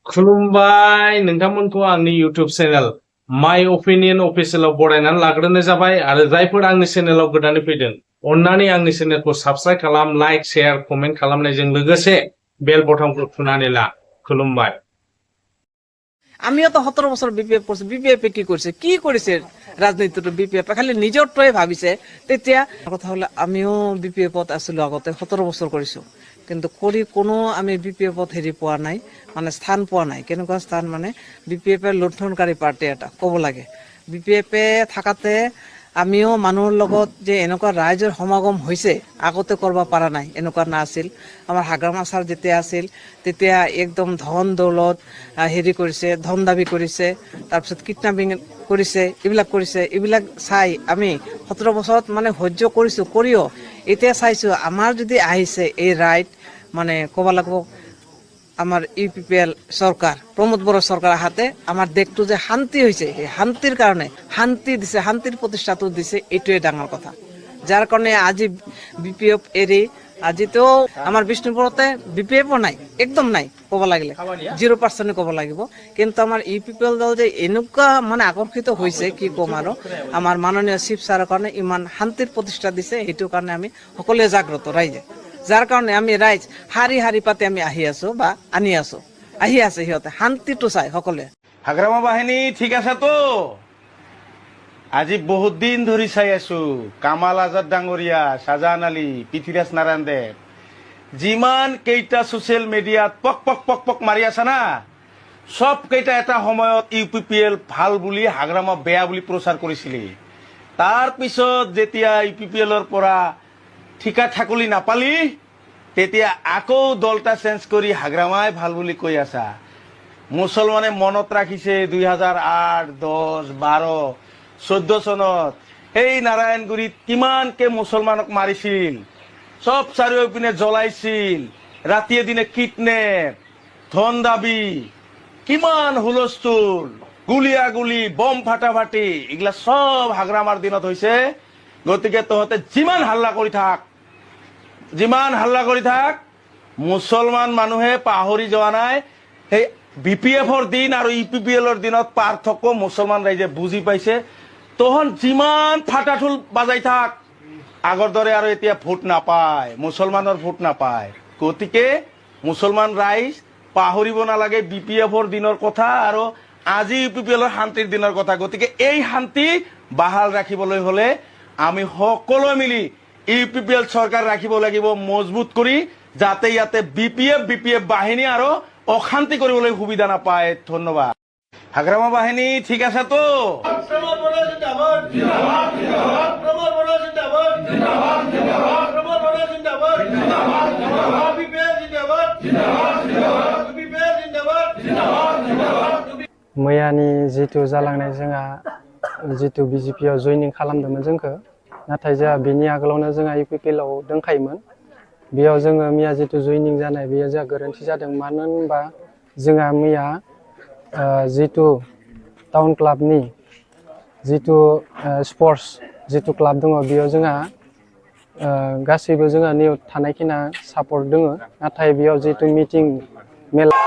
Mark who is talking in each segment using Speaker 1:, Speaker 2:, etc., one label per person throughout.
Speaker 1: खुलुमबाय नोंथांमोनखौ आंनि YouTube channel my opinion अफिसियेलाव बरायनानै लाग्रोनाय जाबाय आरो जायफोर आंनि चेनेलाव गोदानै फैदों अन्नानै आंनि चेनेलखौ साबस्क्राइब खालाम लाइक शेयार कमेन्ट खालामनायजों लोगोसे बेल बटनखौ थुनानै ला खुलुमबाय
Speaker 2: আমিও তো 17 বছর বিপিএফ করছি বিপিএফ কি করেছে রাজনীতিটো বিপিএফ খালি নিজৰটোৱে ভাবিছে তেতিয়া কথা হলে আমিও বিপিএফত আছিলো আগতে 17 বছৰ কৰিছো কিন্তু কৰি কোনো আমি বিপিএফত হেৰি পোৱা নাই মানে স্থান পোৱা নাই কেনেকুৱা স্থান মানে বিপিএফ এৰ লুণ্ঠনকাৰী পাৰ্টি এটা ক'ব লাগে বিপিএফ থাকাতে আমিও মানুহৰ লগত যে এনেকুৱা ৰাইজৰ সমাগম হৈছে আগতে কৰিব পৰা নাই এনেকুৱা নাছিল আমাৰ হাগ্ৰামা ছাৰ যেতিয়া আছিল তেতিয়া একদম ধন দৌলত হেৰি কৰিছে ধন দাবী কৰিছে তাৰপিছত কিডনাপিং কৰিছে এইবিলাক চাই আমি 17 বছৰত মানে সহ্য কৰিছো কৰিও এতিয়া চাইছো আমাৰ যদি আহিছে এই ৰাইট মানে ক'ব লাগিব আমার ইউপিপিএল সরকার প্রমোদ বড় সরকার হাতে আমার দেশটো যে শান্তি হয়েছে এই শান্তির কারণে শান্তি দিছে শান্তির প্রতিষ্ঠাটো দিছে এইটোৱে ডাঙৰ কথা যার কারণে আজি বিপিএফ এৰি আজি তো আমার বিষ্ণুপুরতে বিপিএফও নাই একদম নাই ক'ব লাগিলে 0% ক'ব লাগিব কিন্তু আমার ইউপিপিএল দল যে এনেকুৱা মানে আকৰ্ষিত হৈছে কি ক'ম আৰু আমাৰ মাননীয় চিফ ছাৰৰ কাৰণে ইমান শান্তিৰ প্ৰতিষ্ঠা দিছে সেইটো কাৰণে আমি সকলোৱে জাগ্ৰত ৰাইজে যাৰ কাৰণে আমি ৰাইজ হাৰি হাৰি পাতে আমি আহি আছো বা আনি আছো আহি আছে সিহঁতে শান্তিটো চাই সকলোৱে
Speaker 3: হাগ্ৰামা বাহিনী ঠিক আছে তো আজি বহুত দিন ধৰি চাই আছো কামাল আজাদ ডাঙৰীয়া শাহজাহান আলী পৃথ্বীৰাজ নাৰায়ণ দেৱ যিমান কেইটা ছচিয়েল মিডিয়াত পক পক পক পক মাৰি আছে না সব কেইটা এটা সময়ত ইউপিপিএল ভাল বুলি হাগ্ৰামা বেয়া বুলি প্ৰচাৰ কৰিছিলে তাৰ পিছত যেতিয়া ইউপিপিএলৰ পৰা ঠিকা ঠাকুলি নাপালি তেতিয়া আকৌ দলটা চেঞ্জ কৰি হাগ্ৰামাই ভাল বুলি কৈ আছা মুছলমানে মনত ৰাখিছে 2008 10 12 14 চনত এই নাৰায়ণগুৰিত কিমানকে মুছলমানক মাৰিছিল সব চাৰিওপিনে জ্বলাইছিল ৰাতিয়ে দিনে কিডনেপ ধন দাবী কিমান হুলস্থুল গুলিয়াগুলি বম ফাটাফাটি এগুলা সব হাগ্ৰামাৰ দিনত হৈছে গতিকে তহঁতে যিমান হাল্লা কৰি থাক মুছলমান মানুহে পাহৰি যোৱা নাই সেই বিপিএফৰ দিন আৰু ইউপিপিএলৰ দিনত পাৰ্থক্য মুছলমান ৰাইজে বুজি পাইছে তহন যিমান ফাটাঠুল বাজাই থাক আগৰ দৰে আৰু এতিয়া ভোট নাপায় মুছলমানৰ ভোট নাপায় গতিকে মুছলমান ৰাইজ পাহৰিব নালাগে বিপিএফৰ দিনৰ কথা আৰু আজি ইউপিপিএলৰ শান্তিৰ দিনৰ কথা গতিকে এই শান্তি বাহাল ৰাখিবলৈ হলে আমি সকলোৱে মিলি ইউপিপিএল চৰকাৰ ৰাখিব লাগিব মজবুত কৰি যাতে ইয়াতে বিপিএফ বাহিনী আৰু অশান্তি কৰিবলৈ সুবিধা নাপায় ধন্যবাদ হাগ্ৰামা বাহিনী ঠিক আছে তো
Speaker 4: मैयानि जितु जालांनाय जोंहा जितु बिजेपिआव जयनिं खालामदोंमोन जोंखौ नाथाय जोंहा बिनि आगोलावनो जोंहा इउपिपिएलआव दंखायोमोन बेयाव जोङो मैया जितु जयनिं जानाय बेयो जोंहा गोरोन्थि जादों मानो होनबा जोंहा मैया जितु टाउन क्लाबनि जितु स्पर्ट्स जितु क्लाब दङ बेयाव जोंहा गासैबो जोंहा निउ थानायखिना सापर्ट दङ नाथाय बेयाव जितु मिटिं मेला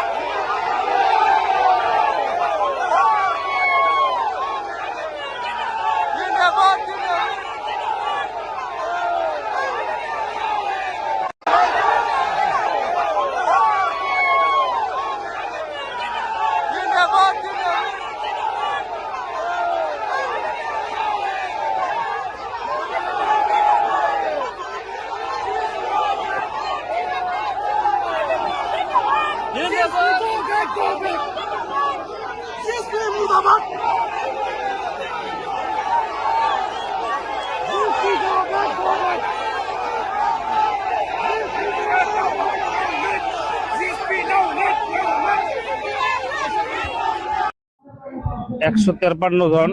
Speaker 5: একশো 53 জন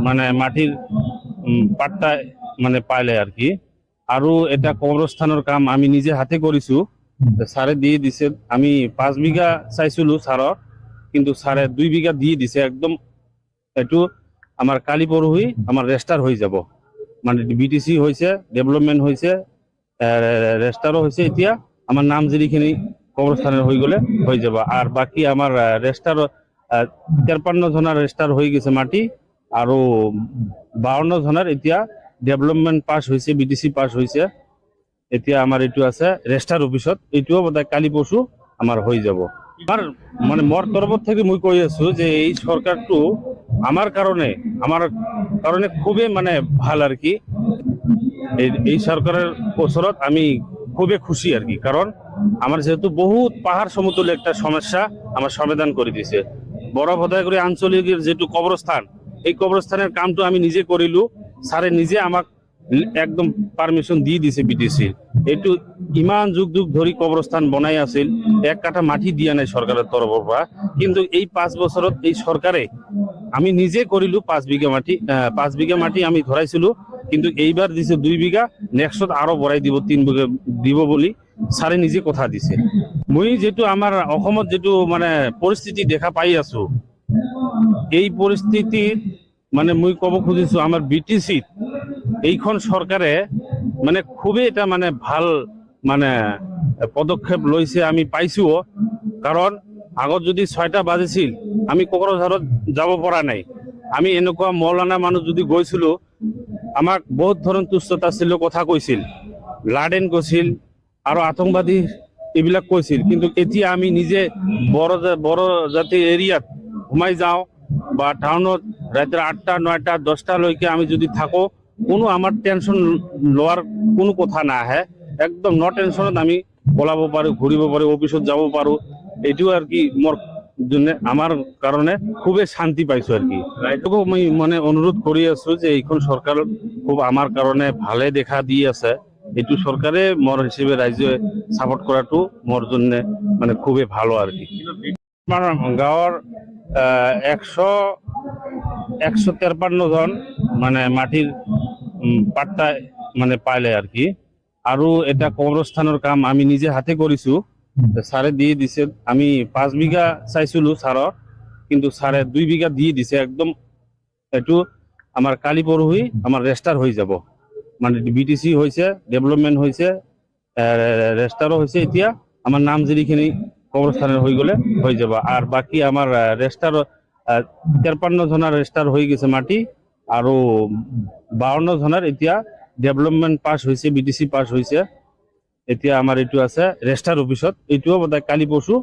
Speaker 5: মানে মাটির পাট্টা মানে পাইলে আর কি আৰু এটা কবৰস্থানৰ কাম আমি নিজে হাতে কৰিছো ছাৰে দিয়ে দিছে আমি 5 বিঘা চাইছিলো ছাৰৰ কিন্তু ছাৰে 2 বিঘা দিয়ে দিছে একদম এটো আমাৰ কালি পৰহি আমাৰ ৰেজিষ্টাৰ হৈ যাব মানে বিটিসি হৈছে ডেভেলপমেন্ট হৈছে ৰেজিষ্টারও হৈছে এতিয়া আমাৰ নাম যিখিনি কবরস্থানের হয়ে গেলে হয়ে যাব। আর বাকি আমার রেস্টার 53 জনের রেস্টার হয়ে গেছে মাটি, আৰু 52 জনের এতিয়া ডেভেলপমেন্ট পাস হয়েছে, বিটিসি পাস হয়েছে। এতিয়া আমার এইটো আছে রেস্টার অফিসত, এইটোও বোধহয় কালি পরশু আমার হয়ে যাব। আমার মানে মোর তরফ থেকে মই কৈ আছো যে এই সরকারটো আমার কারণে খুবই মানে ভাল আর কি। এই সরকারের ওচৰত আমি খুবই খুশি আর কি, কারণ আমার যেহেতু বহুত পাহাড় সমতুল্য একটা সমস্যা আমার সমাধান করে দিছে। বড় ভদাইগুড়ি আঞ্চলিকের যেটু কবরস্থান, এই কবরস্থানের কামটো আমি নিজে করিলো। স্যারে নিজে আমাক একদম পারমিশন দিয়ে দিছে বিটিসির। এইটো ইমান যুগ যুগ ধৰি কবরস্থান বনাই আছিল, এক কাঠা মাটি দিয়া নাই সরকারের তরফৰ পৰা। কিন্তু এই 5 বছৰত এই সরকারে আমি নিজে করিলো 5 বিঘা মাটি আমি ধরাইছিলো, কিন্তু এইবার দিছে 2 বিঘা, নেক্সট আরো বড়াই দিব 3 বিঘা দিব বলি স্যারে নিজে কথা দিছে। মই যেটো আমার অসমত যেটো মানে পরিস্থিতি দেখা পাই আছো, এই পরিস্থিতির মানে মই কব খুঁজিছো আমার বিটিসি এইখন সরকারে মানে খুবই এটা মানে ভাল মানে পদক্ষেপ লৈছে আমি পাইছোও। কারণ আগত যদি 6টা বাজিছিল আমি কোকৰাঝাৰত যাব পৰা নাই। আমি এনেকুৱা মৌলানা মানুহ যদি গৈছিলো, আমাক বহুত ধরন তুচ্ছতাচ্ছিল্য কথা কৈছিল, লাডেন কৈছিল আৰু আতংকবাদী এইবিলাক কৈছিল। কিন্তু এতিয়া আমি নিজে বড় জাতি এরিয়াত ঘুমাই যাওঁ বা টাউনত রাতের 8টা 9টা 10টা লৈকে আমি যদি থাকো, কোনো আমার টেনশন লোৱাৰ কোনো কথা না আহে। একদম ন টেনশনত আমি ওলাব পাৰো, ঘূৰিব পাৰো, অফিসত যাব পাৰো। এইটো আর কি মোর জন্য আমার কারণে খুবই শান্তি পাইছো আর কি। এইটুকু আমি মানে অনুরোধ করি আছো যে এইখন সরকার খুব আমার কারণে ভালে দেখা দি আছে। এইটো সরকারে মোর হিসেবে রাজ্যে সাপোর্ট করাটো মোর জন্য মানে খুবই ভালো আর কি। আমার গাঁৱৰ 153 জন মানে মাটির পাট্টা মানে পাইলে আর কি। আৰু এটা কবরস্থানের কাম আমি নিজে হাতে করিছো, স্যারে দিয়ে দিছে। আমি 5 বিঘা চাইছিলো স্যারর, কিন্তু স্যারে 2 বিঘা দিয়ে দিছে একদম। এইটো আমার কালি পরহি আমার রেস্টার হয়ে যাব, মানে বিটিসি হয়েছে, ডেভেলপমেন্ট হয়েছে, রেস্টারও হয়েছে। এতিয়া আমার নাম যিখিনি কবরস্থানের হয়ে গেলে হয়ে যাব। আর বাকি আমার রেস্টার 53 জনের রেস্টার হয়ে গেছে মাটি, আৰু 52 জনের এতিয়া ডেভেলপমেন্ট পাস হয়েছে, বিটিসি পাস হয়েছে। এতিয়া আমার এইটো আছে রেস্টার অফিসত, এইটোও বোধহয় কালি পরশু